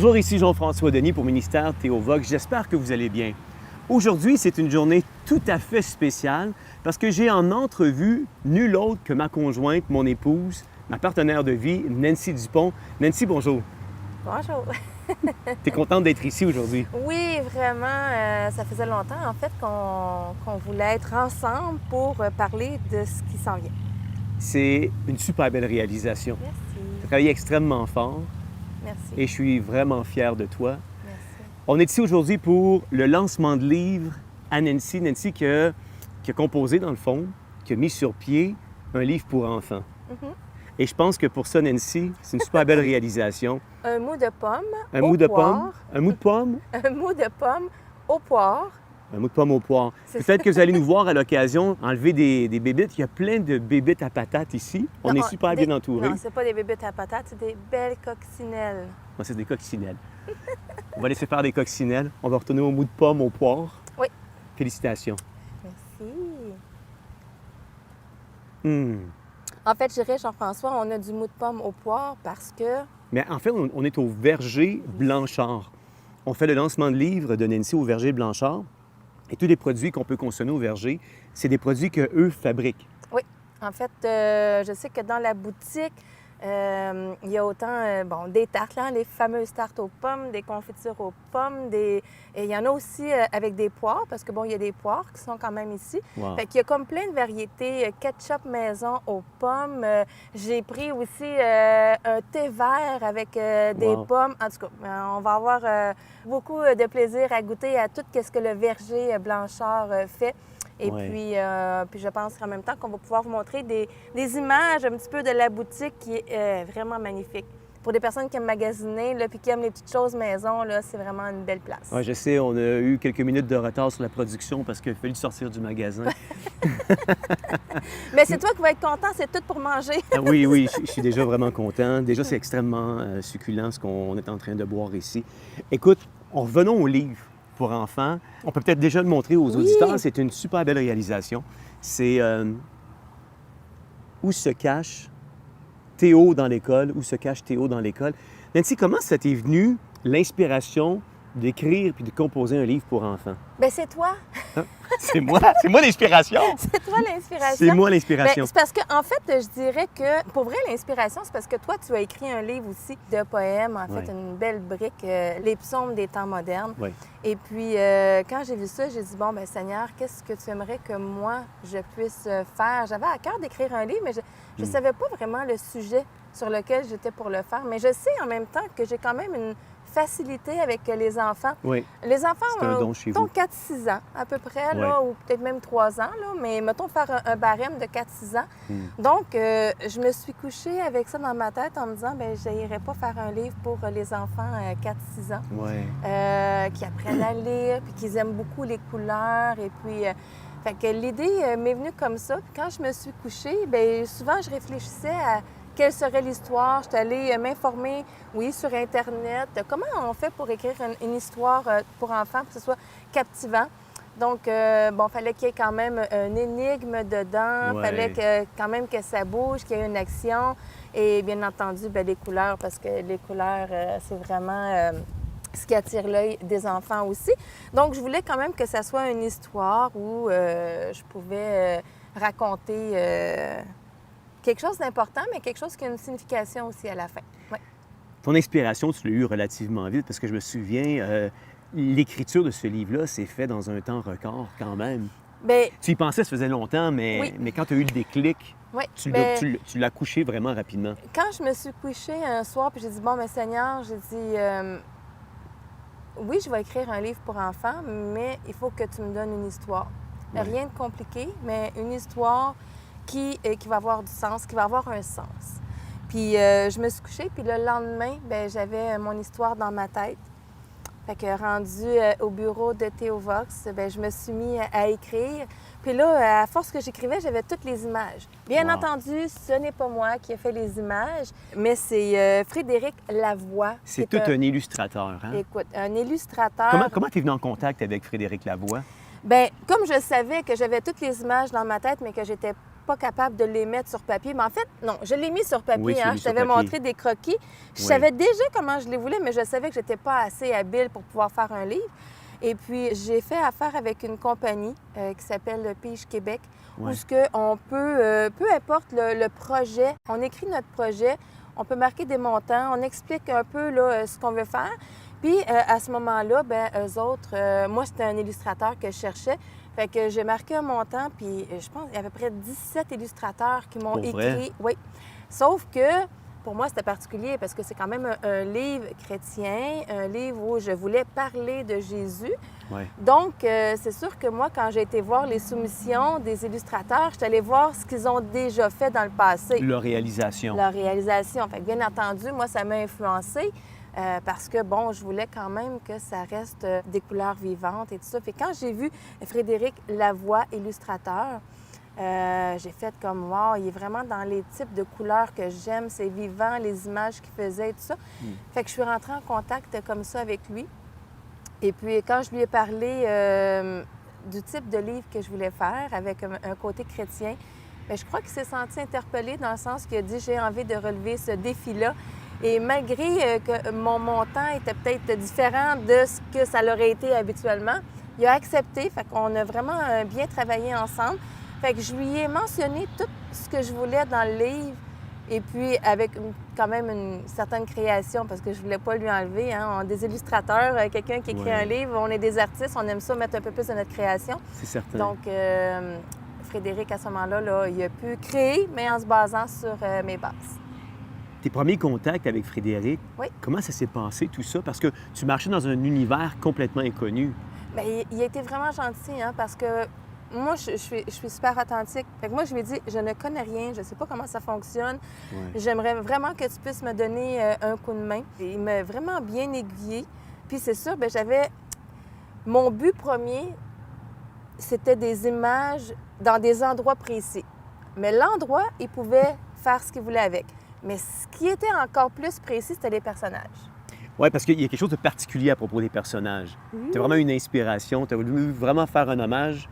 Bonjour, ici Jean-François Denis pour Ministère Théovox. J'espère que vous allez bien. Aujourd'hui, c'est une journée tout à fait spéciale parce que j'ai en entrevue nul autre que ma conjointe, mon épouse, ma partenaire de vie, Nancy Dupont. Nancy, bonjour. Bonjour. Tu es contente d'être ici aujourd'hui? Oui, vraiment, ça faisait longtemps en fait qu'on voulait être ensemble pour parler de ce qui s'en vient. C'est une super belle réalisation. Merci. Tu as travaillé extrêmement fort Merci. et je suis vraiment fier de toi. Merci. On est ici aujourd'hui pour le lancement de livre à Nancy. Nancy qui a composé, dans le fond, qui a mis sur pied un livre pour enfants. Mhm. Et je pense que pour ça, Nancy, c'est une super belle réalisation. Un mou de pomme Un au mou de poire. pomme. Un mou de pomme. Un mou de pomme au poire. Un mou de pomme au poire. C'est Peut-être que vous allez nous voir à l'occasion enlever des bébites. Il y a plein de bébites à patates ici. On Non, est super bien entourés. Non, c'est pas des bébites à patates, c'est des belles coccinelles. Moi, c'est des coccinelles. On va laisser faire des coccinelles. On va retourner au mou de pomme au poire. Oui. Félicitations. Merci. Hum. En fait, je dirais, Jean-François, on a du mou de pomme au poire parce que... Mais en fait, on est au verger Blanchard. On fait le lancement de livre de Nancy au verger Blanchard. Et tous les produits qu'on peut consommer au verger, c'est des produits qu'eux fabriquent. Oui. En fait, je sais que dans la boutique, il y a autant des tartes, là, les fameuses tartes aux pommes, des confitures aux pommes, et il y en a aussi avec des poires, parce que il y a des poires qui sont quand même ici. Wow. Fait qu'il y a comme plein de variétés. Ketchup maison aux pommes. J'ai pris aussi un thé vert avec des Wow. pommes. En tout cas, on va avoir beaucoup de plaisir à goûter à tout ce que le verger Blanchard fait. Et Ouais. puis je pense qu'en même temps qu'on va pouvoir vous montrer des images un petit peu de la boutique qui est vraiment magnifique. Pour des personnes qui aiment magasiner là, puis qui aiment les petites choses maison, là, c'est vraiment une belle place. Ouais, je sais, on a eu quelques minutes de retard sur la production parce qu'il a fallu sortir du magasin. Mais c'est toi qui vas être content, c'est tout pour manger. Ah oui, oui, je suis déjà vraiment content. Déjà, c'est extrêmement succulent ce qu'on est en train de boire ici. Écoute, revenons au livre pour enfants. On peut peut-être déjà le montrer aux Oui. auditeurs. C'est une super belle réalisation. C'est Où se cache Théo dans l'école? Où se cache Théo dans l'école? Nancy, comment ça t'est venu l'inspiration d'écrire puis de composer un livre pour enfants? Bien, c'est toi. C'est moi l'inspiration! C'est toi l'inspiration. C'est moi Bien, l'inspiration. c'est parce que, en fait, je dirais que, pour vrai, l'inspiration, c'est parce que toi, tu as écrit un livre aussi de poèmes, en fait, Ouais. une belle brique, Les psaumes des temps modernes. Oui. Et puis, quand j'ai vu ça, j'ai dit, bon, bien, Seigneur, qu'est-ce que tu aimerais que moi, je puisse faire? J'avais à cœur d'écrire un livre, mais je ne savais pas vraiment le sujet sur lequel j'étais pour le faire. Mais je sais en même temps que j'ai quand même une facilité avec les enfants. Oui. Les enfants C'est un don chez vous. 4-6 ans à peu près, là, ou peut-être même 3 ans, là, mais mettons faire un barème de 4-6 ans. Donc, je me suis couchée avec ça dans ma tête en me disant, bien, je n'irais pas faire un livre pour les enfants 4-6 ans Ouais. qui apprennent à lire, puis qu'ils aiment beaucoup les couleurs. Et puis, fait que l'idée m'est venue comme ça. Puis quand je me suis couchée, bien, souvent, je réfléchissais à quelle serait l'histoire. Je suis allée m'informer, oui, sur Internet. Comment on fait pour écrire une histoire pour enfants, pour que ce soit captivant? Donc, il fallait qu'il y ait quand même une énigme dedans. Il Ouais. fallait quand même que ça bouge, qu'il y ait une action. Et bien entendu, bien, les couleurs, parce que les couleurs, c'est vraiment ce qui attire l'œil des enfants aussi. Donc, je voulais quand même que ça soit une histoire où je pouvais raconter quelque chose d'important, mais quelque chose qui a une signification aussi à la fin. Ouais. Ton inspiration, tu l'as eu relativement vite parce que je me souviens, l'écriture de ce livre-là s'est fait dans un temps record quand même. Bien, Tu y pensais, ça faisait longtemps, mais, Oui. mais quand tu as eu le déclic, oui, tu bien, l'as couché vraiment rapidement. quand je me suis couchée un soir, puis j'ai dit, bon, mais Seigneur, j'ai dit, oui, je vais écrire un livre pour enfants, mais il faut que tu me donnes une histoire. Ouais. Rien de compliqué, mais une histoire qui va avoir du sens, qui va avoir un sens. Puis je me suis couchée, puis le lendemain, bien, j'avais mon histoire dans ma tête. Fait que rendu au bureau de Théovox, bien, je me suis mis à écrire. Puis là, à force que j'écrivais, j'avais toutes les images. Bien Wow. entendu, ce n'est pas moi qui ai fait les images, mais c'est Frédéric Lavoie. C'est qui est tout un illustrateur. Hein? Écoute, un illustrateur. Comment tu es venu en contact avec Frédéric Lavoie? Bien, comme je savais que j'avais toutes les images dans ma tête, mais que j'étais pas capable de les mettre sur papier. Mais en fait, non, je l'ai mis sur papier. Oui, tu l'as mis Je sur t'avais papier. montré des croquis. Je Oui. savais déjà comment je les voulais, mais je savais que je n'étais pas assez habile pour pouvoir faire un livre. Et puis, j'ai fait affaire avec une compagnie qui s'appelle Pige Québec, Ouais. où ce que on peut, peu importe le projet, on écrit notre projet, on peut marquer des montants, on explique un peu là, ce qu'on veut faire. Puis, à ce moment-là, ben eux autres, moi, c'était un illustrateur que je cherchais. Fait que j'ai marqué un montant, puis je pense qu'il y avait à peu près 17 illustrateurs qui m'ont Pour vrai? écrit. Oui. Sauf que pour moi, c'était particulier parce que c'est quand même un livre chrétien, un livre où je voulais parler de Jésus. Ouais. Donc, c'est sûr que moi, quand j'ai été voir les soumissions des illustrateurs, je suis allée voir ce qu'ils ont déjà fait dans le passé. Leur réalisation. Leur réalisation. Fait que, bien entendu, moi, ça m'a influencée parce que, bon, je voulais quand même que ça reste des couleurs vivantes et tout ça. Fait que quand j'ai vu Frédéric Lavoie, illustrateur, j'ai fait comme, wow, il est vraiment dans les types de couleurs que j'aime, c'est vivant, les images qu'il faisait et tout ça. Fait que je suis rentrée en contact comme ça avec lui. Et puis, quand je lui ai parlé du type de livre que je voulais faire avec un côté chrétien, bien, je crois qu'il s'est senti interpellé dans le sens qu'il a dit, j'ai envie de relever ce défi-là. Et malgré que mon montant était peut-être différent de ce que ça l'aurait été habituellement, il a accepté. Fait qu'on a vraiment bien travaillé ensemble. Fait que je lui ai mentionné tout ce que je voulais dans le livre. Et puis, avec quand même une certaine création, parce que je voulais pas lui enlever. Hein. On est des illustrateurs, quelqu'un qui écrit Ouais. un livre, on est des artistes, on aime ça mettre un peu plus de notre création. C'est certain. Donc, Frédéric, à ce moment-là, là, il a pu créer, mais en se basant sur mes bases. Tes premiers contacts avec Frédéric, Oui. comment ça s'est passé tout ça? Parce que tu marchais dans un univers complètement inconnu. Bien, il a été vraiment gentil, hein, parce que moi, je suis super authentique. Fait que moi, je lui ai dit, je ne connais rien, je ne sais pas comment ça fonctionne. Ouais. J'aimerais vraiment que tu puisses me donner un coup de main. Et il m'a vraiment bien aiguillée. Puis c'est sûr, bien, j'avais... Mon but premier, c'était des images dans des endroits précis. Mais l'endroit, il pouvait faire ce qu'il voulait avec. Mais ce qui était encore plus précis, c'était les personnages. Oui, parce qu'il y a quelque chose de particulier à propos des personnages. Oui. Tu as vraiment une inspiration, tu as voulu vraiment faire un hommage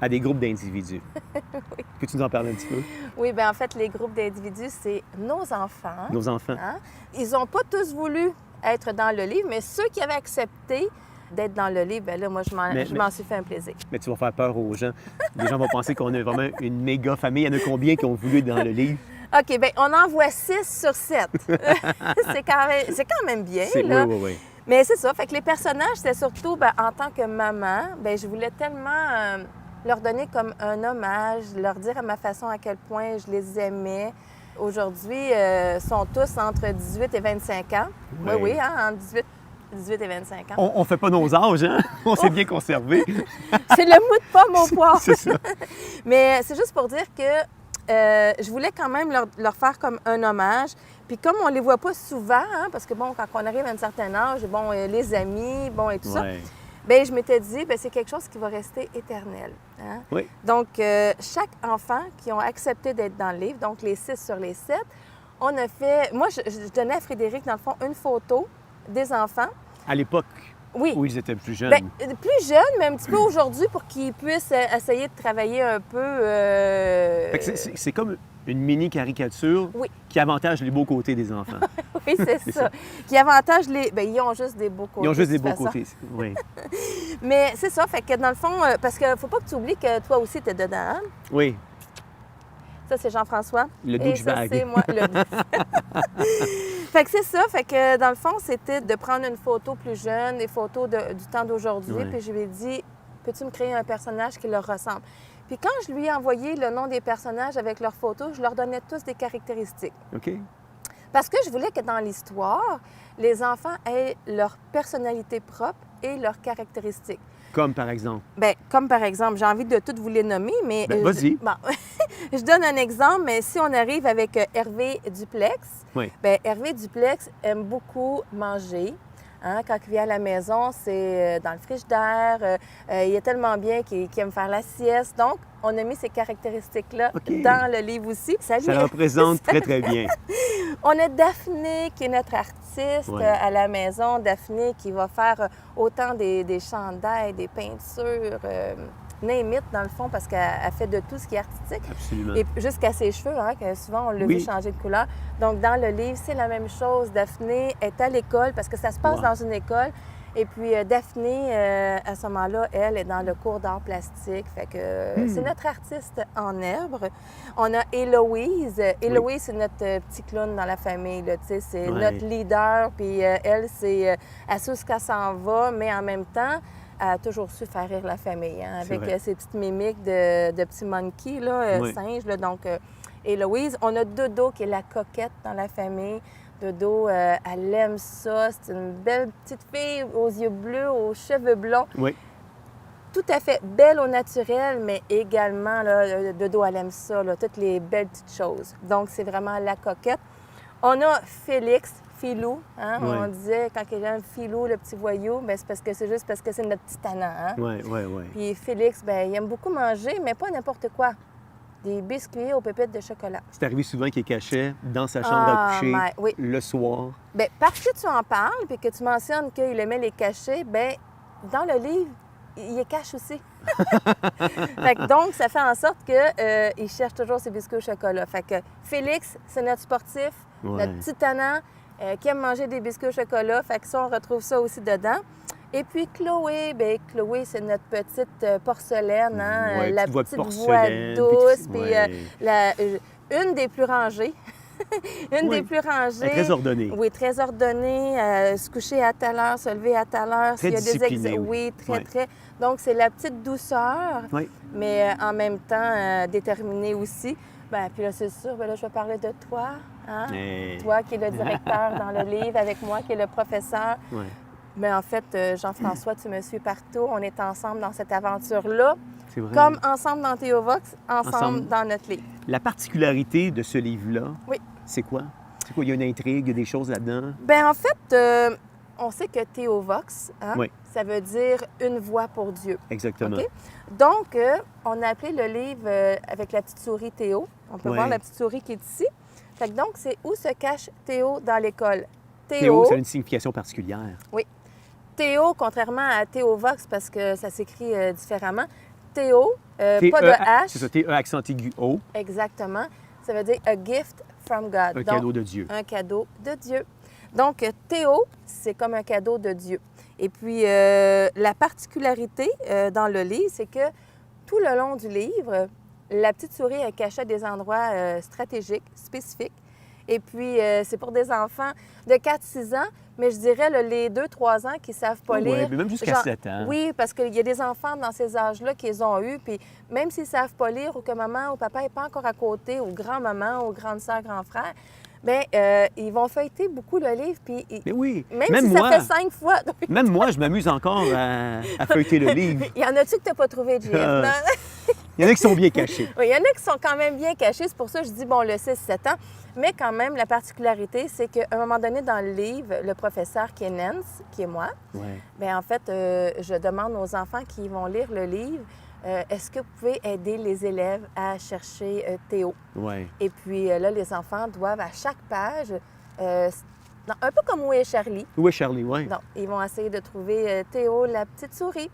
à des groupes d'individus. Oui. Peux-tu nous en parler un petit peu? Oui, bien en fait, les groupes d'individus, c'est nos enfants. Nos enfants. Hein? Ils n'ont pas tous voulu être dans le livre, mais ceux qui avaient accepté d'être dans le livre, bien là, moi, je m'en suis fait un plaisir. Mais tu vas faire peur aux gens. Les gens vont penser qu'on est vraiment une méga famille. Il y en a combien qui ont voulu être dans le livre? OK, bien, on en voit 6 sur 7. c'est quand même bien, là. Oui, oui, oui. Mais c'est ça. Fait que les personnages, c'était surtout, bien, en tant que maman, bien, je voulais tellement leur donner comme un hommage, leur dire à ma façon à quel point je les aimais. Aujourd'hui, sont tous entre 18 et 25 ans. Ouais. Oui, oui, hein, entre 18 et 25 ans. On fait pas nos âges, hein? On s'est bien conservé. C'est le mot de pomme au poire. C'est ça. Mais c'est juste pour dire que je voulais quand même leur faire comme un hommage. Puis comme on les voit pas souvent, hein, parce que bon, quand on arrive à un certain âge, bon, les amis, bon, et tout ça, Ouais. bien, je m'étais dit, bien, c'est quelque chose qui va rester éternel. Hein? Oui. Donc, chaque enfant qui ont accepté d'être dans le livre, donc les 6 sur les 7, on a fait... Moi, je donnais à Frédéric, dans le fond, une photo des enfants. À l'époque Oui. où ils étaient plus jeunes. Bien, plus jeune, mais un petit peu aujourd'hui pour qu'ils puissent essayer de travailler un peu. Fait que c'est comme une mini caricature Oui. qui avantage les beaux côtés des enfants. Oui, c'est ça. Qui avantage les. Bien, ils ont juste des beaux côtés. Ils ont juste de des toute beaux façon. côtés. Oui. Mais c'est ça. Fait que dans le fond, parce qu'il ne faut pas que tu oublies que toi aussi, tu es dedans. Hein? Oui. Ça, c'est Jean-François. Le Et ça, douchebag. c'est moi, le Fait que c'est ça. Fait que dans le fond, c'était de prendre une photo plus jeune, des photos du temps d'aujourd'hui. Ouais. Puis je lui ai dit, peux-tu me créer un personnage qui leur ressemble? Puis quand je lui ai envoyé le nom des personnages avec leurs photos, je leur donnais tous des caractéristiques. OK. Parce que je voulais que dans l'histoire, les enfants aient leur personnalité propre et leurs caractéristiques. Comme par exemple. Bien, comme par exemple, j'ai envie de toutes vous les nommer, mais... Ben, vas-y. Bon, je donne un exemple, mais si on arrive avec Hervé Duplex, Oui. bien, Hervé Duplex aime beaucoup manger. Hein, quand il vient à la maison, c'est dans le frigidaire. Il est tellement bien qu'il aime faire la sieste. Donc, on a mis ces caractéristiques-là OK. dans le livre aussi. Salut! Ça le représente très, très bien. On a Daphné, qui est notre artiste Ouais. à la maison. Daphné, qui va faire autant des chandails, des peintures. name it, dans le fond, parce qu'elle fait de tout ce qui est artistique. Absolument. Et jusqu'à ses cheveux, hein, que souvent, on l'a Oui. vu changer de couleur. Donc, dans le livre, c'est la même chose. Daphné est à l'école, parce que ça se passe Wow. dans une école. Et puis, Daphné, à ce moment-là, elle est dans le cours d'art plastique. Fait que c'est notre artiste en herbe. On a Héloïse. Héloïse, c'est notre petit clown dans la famille. Là, tu sais, c'est Ouais. notre leader. Puis elle, c'est elle sait où ce qu'elle s'en va, mais en même temps, elle a toujours su faire rire la famille, hein, C'est avec vrai. ses petites mimiques de petits monkeys, là, Oui. singes. Là, donc, Héloïse. On a Dodo, qui est la coquette dans la famille. Dodo, elle aime ça. C'est une belle petite fille aux yeux bleus, aux cheveux blonds. Oui. Tout à fait belle au naturel, mais également, là, Dodo, elle aime ça, là, toutes les belles petites choses. Donc, c'est vraiment la coquette. On a Félix, Filou. Hein? Ouais. On disait, quand il aime Filou, le petit voyou, bien, c'est juste parce que c'est notre petit tannant. Hein? Oui, oui, oui. Puis Félix, bien, il aime beaucoup manger, mais pas n'importe quoi. Des biscuits aux pépites de chocolat. C'est arrivé souvent qu'il cachait dans sa chambre à coucher Oui. le soir. Bien, parce que tu en parles puis que tu mentionnes qu'il aimait les cacher, bien, dans le livre, il les cache aussi. Fait que donc, ça fait en sorte qu'il cherche toujours ses biscuits au chocolat. Fait que Félix, c'est notre sportif, Ouais. notre petit tannant qui aime manger des biscuits au chocolat. Fait que ça, on retrouve ça aussi dedans. Et puis Chloé, bien, Chloé, c'est notre petite porcelaine, hein, Ouais, la petite voix de petite voix porcelaine, douce, puis puis une des plus rangées. Une Oui. des plus rangées. Elle est très ordonnée. Oui, très ordonnée. Se coucher à telle heure, se lever à telle heure. Très S'il y a des disciplinée, Oui, très, Ouais. très. Donc, c'est la petite douceur, Oui. mais en même temps déterminée aussi. Bien, puis là, c'est sûr, bien là, je vais parler de toi. Hein? Hey. Toi qui es le directeur dans le livre, avec moi qui est le professeur. Ouais. Mais en fait, Jean-François, tu me suis partout. On est ensemble dans cette aventure-là, C'est vrai. comme ensemble dans Théovox, ensemble Ensemble. dans notre livre. La particularité de ce livre-là, Oui. c'est quoi? C'est quoi? Il y a une intrigue, il y a des choses là-dedans? Bien, en fait, on sait que Théovox, hein, Oui. ça veut dire une voix pour Dieu. Exactement. OK? Donc, on a appelé le livre avec la petite souris Théo. On peut Ouais. voir la petite souris qui est ici. Fait que donc, c'est où se cache Théo dans l'école. Théo, ça a une signification particulière. Théo, contrairement à Théovox, parce que ça s'écrit différemment. Théo, pas T-E- de H. C'est ça, T-E accent aigu O, Exactement. Ça veut dire a gift from God. un Donc, cadeau de Dieu. un cadeau de Dieu. Donc, Théo, c'est comme un cadeau de Dieu. Et puis, la particularité dans le livre, c'est que tout le long du livre, la petite souris, elle cachait des endroits stratégiques, spécifiques. Et puis, c'est pour des enfants de 4-6 ans, mais je dirais là, les 2-3 ans qui ne savent pas Ouais, lire. mais même jusqu'à Genre- 7 ans. Oui, parce qu'il y a des enfants dans ces âges-là qui les ont eus, puis même s'ils ne savent pas lire ou que maman ou papa n'est pas encore à côté, ou grand-maman ou grande sœur, grand frère, bien, ils vont feuilleter beaucoup le livre, puis Mais oui, même si ça fait 5 fois... même moi, je m'amuse encore à feuilleter le livre. Il y en a-tu que tu n'as pas trouvé, JF? Euh, Non? Il y en a qui sont bien cachés. Oui, il y en a qui sont quand même bien cachés. C'est pour ça que je dis, bon, le 6-7 ans. Mais quand même, la particularité, c'est qu'à un moment donné dans le livre, le professeur qui est Nance, qui est moi, Ouais. bien, en fait, je demande aux enfants qui vont lire le livre, est-ce que vous pouvez aider les élèves à chercher Théo? Ouais. Et puis là, les enfants doivent à chaque page, un peu comme Où est Charlie, Où est Charlie? Ouais. non, ils vont essayer de trouver Théo, la petite souris.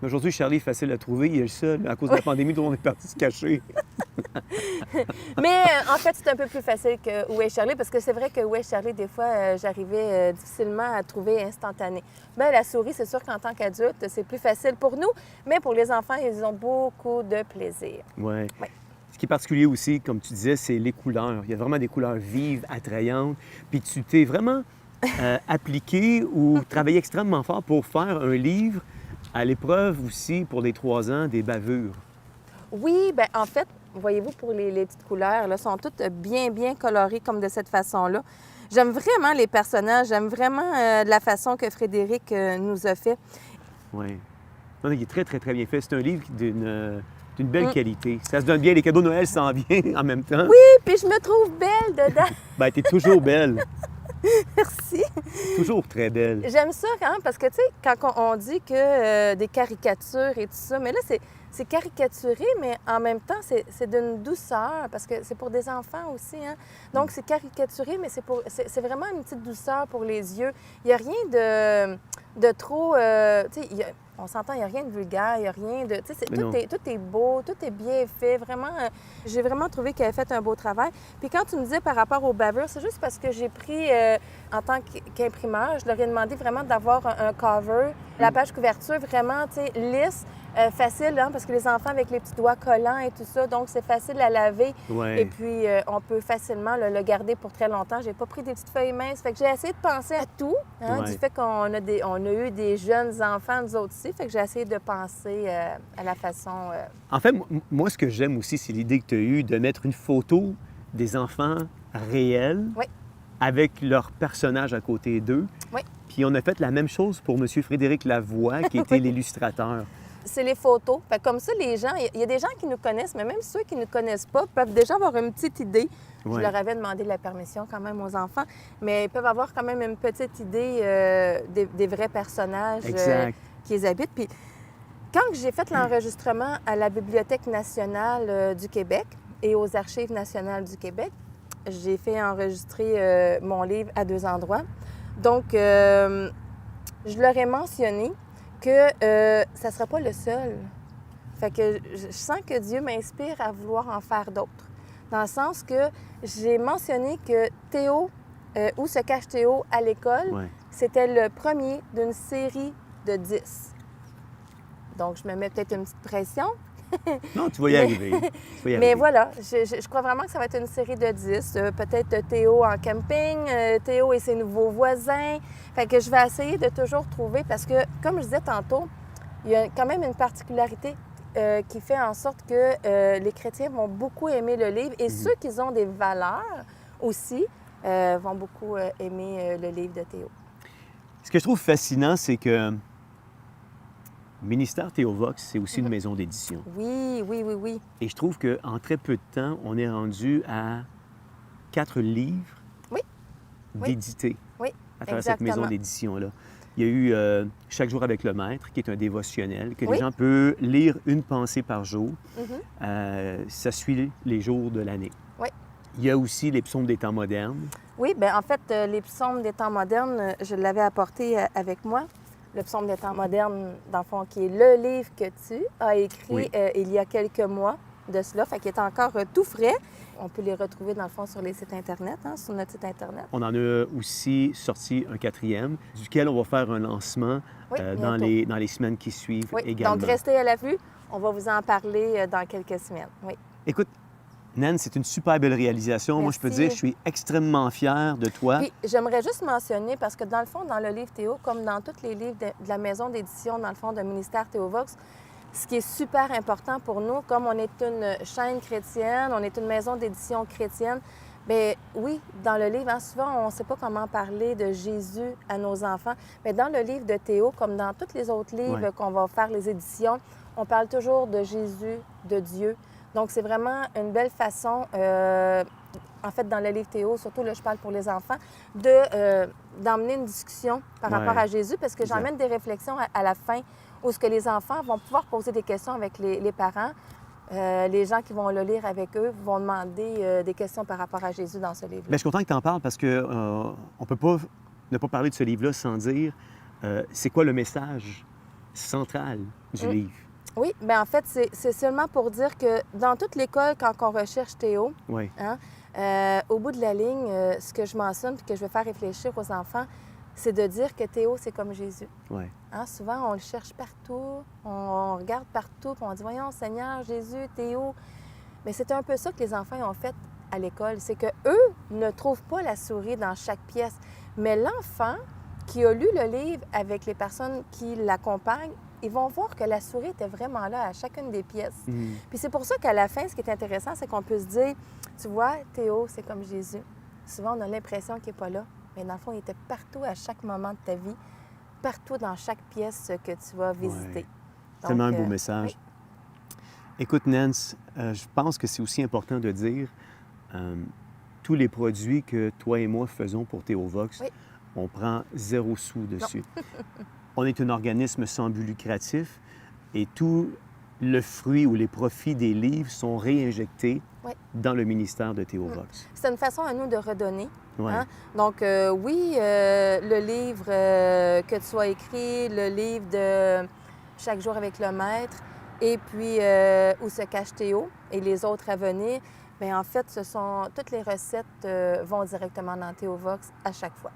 Aujourd'hui, Charlie est facile à trouver. Il est le seul. À cause de la pandémie, tout le monde est parti se cacher. Mais en fait, c'est un peu plus facile que Où est Charlie, parce que c'est vrai que Où est Charlie, des fois, j'arrivais difficilement à trouver instantané. Bien, la souris, c'est sûr qu'en tant qu'adulte, c'est plus facile pour nous, mais pour les enfants, ils ont beaucoup de plaisir. Ouais. Ouais. Ce qui est particulier aussi, comme tu disais, c'est les couleurs. Il y a vraiment des couleurs vives, attrayantes. Puis tu t'es vraiment appliqué ou travaillé extrêmement fort pour faire un livre à l'épreuve aussi, pour les 3 ans, des bavures. Oui, bien, en fait, voyez-vous, pour les petites couleurs, là, sont toutes bien, bien colorées comme de cette façon-là. J'aime vraiment les personnages, j'aime vraiment la façon que Frédéric nous a fait. Oui. Non, il est très, très, très bien fait. C'est un livre d'une belle qualité. Ça se donne bien. Les cadeaux de Noël s'en viennent en même temps. Oui, puis je me trouve belle dedans. Ben, t'es toujours belle. Merci. Toujours très belle. J'aime ça quand même parce que, tu sais, quand on dit que des caricatures et tout ça, mais là, c'est caricaturé, mais en même temps, c'est d'une douceur parce que c'est pour des enfants aussi. Hein? Donc, c'est caricaturé, mais c'est vraiment une petite douceur pour les yeux. Il n'y a rien de trop... tu sais, On s'entend, il n'y a rien de vulgaire, il n'y a rien de... Tu sais, Mais non. tout est beau, tout est bien fait. Vraiment, j'ai vraiment trouvé qu'elle a fait un beau travail. Puis quand tu me disais par rapport aux bavures, c'est juste parce que j'ai pris, en tant qu'imprimeur, je leur ai demandé vraiment d'avoir un cover, la page couverture vraiment, tu sais, lisse, facile, hein, parce que les enfants avec les petits doigts collants et tout ça, donc c'est facile à laver. Ouais. Et puis, on peut facilement le garder pour très longtemps. J'ai pas pris des petites feuilles minces. Fait que j'ai essayé de penser à tout, hein, Ouais. du fait on a eu des jeunes enfants, nous autres aussi. Fait que j'ai essayé de penser à la façon... En fait, moi, ce que j'aime aussi, c'est l'idée que tu as eue de mettre une photo des enfants réels Oui. avec leur personnage à côté d'eux. Oui. Puis on a fait la même chose pour M. Frédéric Lavoie, qui était Oui. l'illustrateur. C'est les photos. Fait que comme ça, les gens... Il y a des gens qui nous connaissent, mais même ceux qui ne nous connaissent pas peuvent déjà avoir une petite idée. Ouais. Je leur avais demandé la permission quand même aux enfants, mais ils peuvent avoir quand même une petite idée des vrais personnages Exact. qui les habitent. Puis quand j'ai fait l'enregistrement à la Bibliothèque nationale du Québec et aux Archives nationales du Québec, j'ai fait enregistrer mon livre à 2 endroits. Donc, je leur ai mentionné que ça ne sera pas le seul. Fait que je sens que Dieu m'inspire à vouloir en faire d'autres. Dans le sens que j'ai mentionné que Théo, Où se cache Théo à l'école, Ouais. c'était le premier d'une série de 10. Donc, je me mets peut-être une petite pression. Non, tu vas y arriver. Tu vas y Mais arriver. voilà, je crois vraiment que ça va être une série de 10. Peut-être Théo en camping, Théo et ses nouveaux voisins. Fait que je vais essayer de toujours trouver, parce que, comme je disais tantôt, il y a quand même une particularité qui fait en sorte que les chrétiens vont beaucoup aimer le livre et ceux qui ont des valeurs aussi vont beaucoup aimer le livre de Théo. Ce que je trouve fascinant, c'est que Ministère Théovox, c'est aussi une maison d'édition. Oui, oui, oui, oui. Et je trouve qu'en très peu de temps, on est rendu à 4 livres Oui. d'édités Oui, à travers cette maison exactement. d'édition-là. Il y a eu Chaque jour avec le Maître, qui est un dévotionnel, que Oui. les gens peuvent lire une pensée par jour. Mhm. Ça suit les jours de l'année. Oui. Il y a aussi les psaumes des temps modernes. Oui, bien en fait, les psaumes des temps modernes, je l'avais apporté avec moi. Le psaume des temps modernes, dans le fond, qui est le livre que tu as écrit Oui. il y a quelques mois de cela, fait qu'il est encore tout frais. On peut les retrouver, dans le fond, sur les sites Internet, hein, sur notre site Internet. On en a aussi sorti un 4e, duquel on va faire un lancement Oui, dans bientôt. les semaines qui suivent Oui, également. donc restez à l'affût. On va vous en parler dans quelques semaines. Oui. Écoute, Nan, c'est une super belle réalisation. Moi, je peux Merci. dire, je suis extrêmement fier de toi. Puis j'aimerais juste mentionner, parce que dans le fond, dans le livre Théo, comme dans tous les livres de la maison d'édition, dans le fond, de Ministère Théovox, ce qui est super important pour nous, comme on est une chaîne chrétienne, on est une maison d'édition chrétienne, bien oui, dans le livre, hein, souvent, on ne sait pas comment parler de Jésus à nos enfants, mais dans le livre de Théo, comme dans tous les autres livres Ouais. qu'on va faire, les éditions, on parle toujours de Jésus, de Dieu. Donc, c'est vraiment une belle façon, en fait, dans le livre Théo, surtout là, je parle pour les enfants, d'emmener une discussion par Ouais. rapport à Jésus, parce que Exact. j'emmène des réflexions à la fin où ce que les enfants vont pouvoir poser des questions avec les parents. Les gens qui vont le lire avec eux vont demander des questions par rapport à Jésus dans ce livre. Bien, je suis content que tu en parles parce qu'on ne peut pas ne pas parler de ce livre-là sans dire c'est quoi le message central du livre. Oui, bien en fait, c'est seulement pour dire que dans toute l'école, quand on recherche Théo, Oui. hein, au bout de la ligne, ce que je mentionne et que je veux faire réfléchir aux enfants, c'est de dire que Théo, c'est comme Jésus. Ouais. Hein, souvent, on le cherche partout, on regarde partout, puis on dit « Voyons, Seigneur, Jésus, Théo ». Mais c'est un peu ça que les enfants ont fait à l'école. C'est qu'eux ne trouvent pas la souris dans chaque pièce. Mais l'enfant qui a lu le livre avec les personnes qui l'accompagnent, ils vont voir que la souris était vraiment là à chacune des pièces. Mhm. Puis c'est pour ça qu'à la fin, ce qui est intéressant, c'est qu'on peut se dire « Tu vois, Théo, c'est comme Jésus ». Souvent, on a l'impression qu'il n'est pas là. Mais dans le fond, il était partout à chaque moment de ta vie, partout dans chaque pièce que tu vas visiter. Ouais. Tellement un beau Donc, message. oui. Écoute, Nance, je pense que c'est aussi important de dire tous les produits que toi et moi faisons pour Théovox, Oui. on prend 0 sous dessus. On est un organisme sans but lucratif et tout le fruit ou les profits des livres sont réinjectés Oui. dans le ministère de Théovox. C'est une façon à nous de redonner. Ouais. Hein? Donc, oui, le livre que tu as écrit, le livre de Chaque jour avec le maître et puis Où se cache Théo et les autres à venir. Bien, en fait, toutes les recettes vont directement dans Théovox à chaque fois.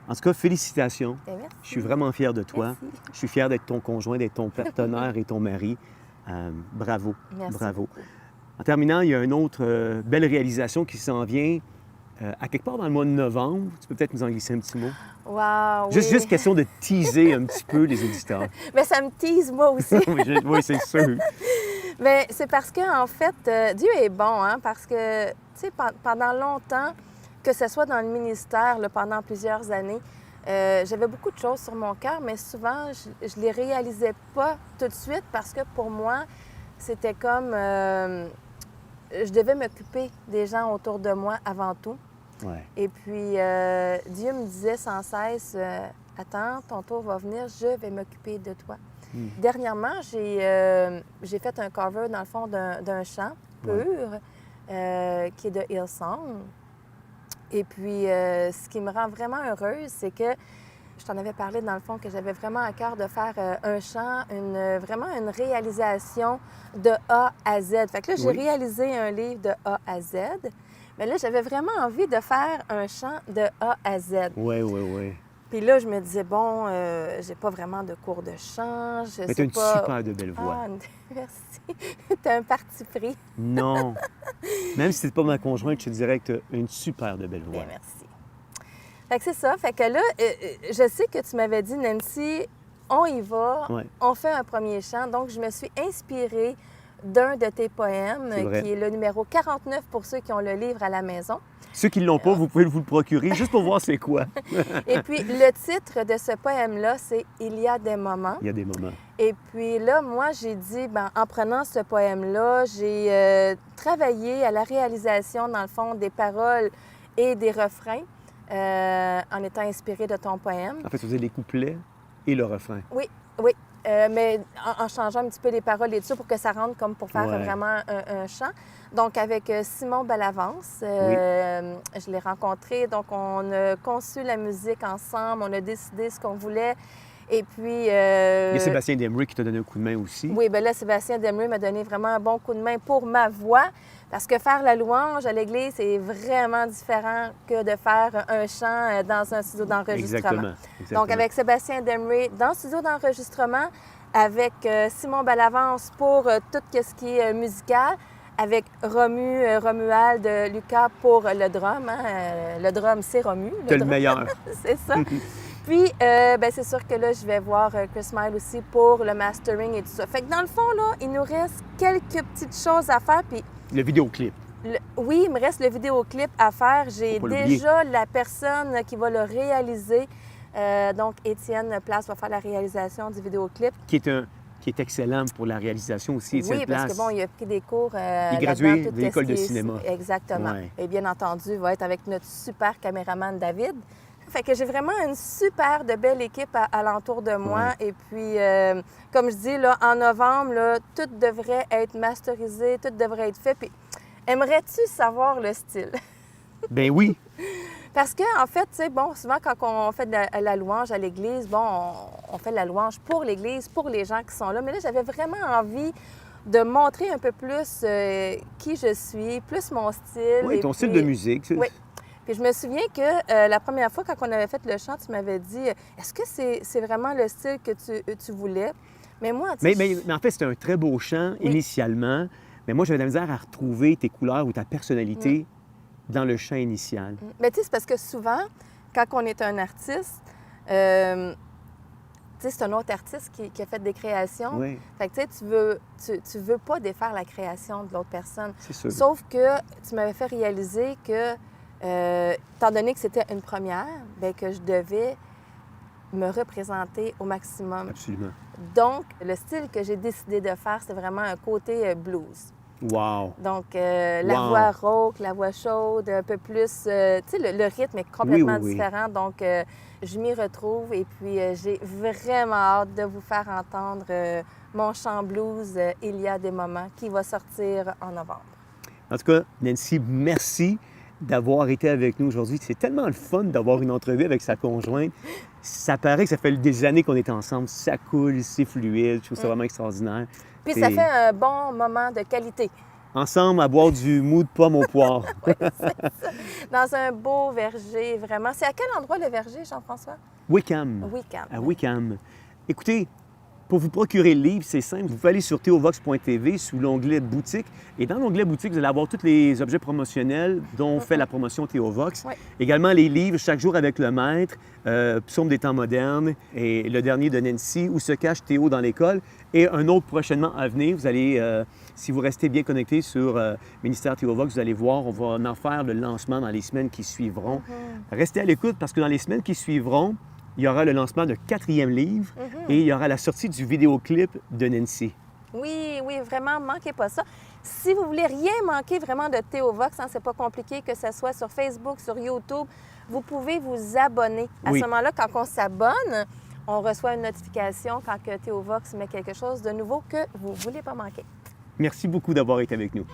En tout cas, félicitations. Bien, merci. Je suis vraiment fier de toi. Merci. Je suis fier d'être ton conjoint, d'être ton partenaire et ton mari. Bravo. Merci Bravo. beaucoup. En terminant, il y a une autre belle réalisation qui s'en vient à quelque part dans le mois de novembre. Tu peux peut-être nous en glisser un petit mot? Wow, Juste, oui. juste question de teaser un petit peu les auditeurs. Mais ça me tease, moi aussi. Oui, c'est sûr. Mais c'est parce que, en fait, Dieu est bon, hein, parce que, tu sais, pendant longtemps, que ce soit dans le ministère, là, pendant plusieurs années, j'avais beaucoup de choses sur mon cœur, mais souvent, je ne les réalisais pas tout de suite parce que pour moi, c'était comme... je devais m'occuper des gens autour de moi avant tout. Ouais. Et puis, Dieu me disait sans cesse, attends, ton tour va venir, je vais m'occuper de toi. Dernièrement, j'ai fait un cover, dans le fond, d'un chant pur qui est de Hillsong. Et puis, ce qui me rend vraiment heureuse, c'est que je t'en avais parlé, dans le fond, que j'avais vraiment à cœur de faire un chant, vraiment une réalisation de A à Z. Fait que là, j'ai réalisé un livre de A à Z. Mais là, j'avais vraiment envie de faire un chant de A à Z. Oui, oui, oui. Puis là, je me disais, bon, j'ai pas vraiment de cours de chant. Mais tu as une super de belle voix. Ah, merci. T'as un parti pris. Non. Même si c'est pas ma conjointe, je te dirais que tu as une super de belle voix. Bien, merci. Fait que c'est ça. Fait que là, je sais que tu m'avais dit, Nancy, on y va, on fait un premier chant. Donc, je me suis inspirée d'un de tes poèmes, qui est le numéro 49 pour ceux qui ont le livre à la maison. Ceux qui ne l'ont pas, vous pouvez vous le procurer juste pour voir c'est quoi. Et puis, le titre de ce poème-là, c'est « Il y a des moments ». Il y a des moments. Et puis là, moi, j'ai dit, ben, en prenant ce poème-là, j'ai travaillé à la réalisation, dans le fond, des paroles et des refrains en étant inspirée de ton poème. En fait, tu faisais les couplets et le refrain. Oui, oui. Mais en changeant un petit peu les paroles et tout ça pour que ça rentre comme pour faire vraiment un chant. Donc, avec Simon Bellavance, je l'ai rencontré. Donc, on a conçu la musique ensemble, on a décidé ce qu'on voulait. Et puis... Il y a Sébastien Demry qui t'a donné un coup de main aussi. Oui, bien là, Sébastien Demry m'a donné vraiment un bon coup de main pour ma voix. Parce que faire la louange à l'église, c'est vraiment différent que de faire un chant dans un studio d'enregistrement. Exactement. Donc, avec Sébastien Demry dans le studio d'enregistrement, avec Simon Bellavance pour tout ce qui est musical, avec Romuald Lucas pour le drum. Hein? Le drum, c'est Romu. T'es le meilleur. C'est ça. Puis, ben, c'est sûr que là, je vais voir Chris Mile aussi pour le mastering et tout ça. Fait que dans le fond, là, il nous reste quelques petites choses à faire. Puis le vidéoclip. Oui, il me reste le vidéoclip à faire. J'ai déjà la personne qui va le réaliser. Donc, Étienne Place va faire la réalisation du vidéoclip. Qui est excellent pour la réalisation aussi, Étienne Place. Oui, parce que bon, il a pris des cours il est gradué de l'école de cinéma. Exactement. Ouais. Et bien entendu, il va être avec notre super caméraman David. Fait que j'ai vraiment une super de belle équipe alentour de moi. Et puis, comme je dis, là, en novembre, là, tout devrait être masterisé, tout devrait être fait. Puis, aimerais-tu savoir le style? Ben oui. Parce que, en fait, tu sais, bon, souvent, quand on fait de la louange à l'Église, bon, on fait de la louange pour l'Église, pour les gens qui sont là. Mais là, j'avais vraiment envie de montrer un peu plus qui je suis, plus mon style. Oui, ton style de musique. Oui. Puis je me souviens que la première fois, quand on avait fait le chant, tu m'avais dit « Est-ce que c'est vraiment le style que tu voulais? » Mais moi, tu sais... Mais en fait, c'était un très beau chant initialement. Mais moi, j'avais de la misère à retrouver tes couleurs ou ta personnalité dans le chant initial. Mais tu sais, c'est parce que souvent, quand on est un artiste, tu sais, c'est un autre artiste qui a fait des créations. Oui. Fait que tu veux pas défaire la création de l'autre personne. C'est sûr. Sauf que tu m'avais fait réaliser que étant donné que c'était une première, bien que je devais me représenter au maximum. Absolument. Donc, le style que j'ai décidé de faire, c'est vraiment un côté blues. Wow! Donc, la voix rauque, la voix chaude, un peu plus... tu sais, le rythme est complètement différent. Donc, je m'y retrouve et puis j'ai vraiment hâte de vous faire entendre mon chant blues « Il y a des moments » qui va sortir en novembre. En tout cas, Nancy, merci. d'avoir été avec nous aujourd'hui. C'est tellement le fun d'avoir une entrevue avec sa conjointe. Ça paraît que ça fait des années qu'on est ensemble. Ça coule, c'est fluide. Je trouve ça vraiment extraordinaire. Puis ça fait un bon moment de qualité. Ensemble, à boire du mou de pomme au poire. Oui, c'est ça. Dans un beau verger, vraiment. C'est à quel endroit le verger, Jean-François? Wickham. Wickham. À Wickham. Écoutez, pour vous procurer le livre, c'est simple. Vous pouvez aller sur theovox.tv sous l'onglet boutique. Et dans l'onglet boutique, vous allez avoir tous les objets promotionnels dont fait la promotion Théovox. Oui. Également les livres Chaque jour avec le maître, Psaume des temps modernes et le dernier de Nancy, Où se cache Théo dans l'école. Et un autre prochainement à venir. Vous allez, si vous restez bien connecté sur Ministère Théovox, vous allez voir, on va en faire le lancement dans les semaines qui suivront. Restez à l'écoute parce que dans les semaines qui suivront, il y aura le lancement de 4e livre et il y aura la sortie du vidéoclip de Nancy. Oui, oui, vraiment, manquez pas ça. Si vous voulez rien manquer vraiment de Théovox, c'est pas compliqué, que ce soit sur Facebook, sur YouTube, vous pouvez vous abonner. À ce moment-là, quand on s'abonne, on reçoit une notification quand que Théovox met quelque chose de nouveau que vous ne voulez pas manquer. Merci beaucoup d'avoir été avec nous.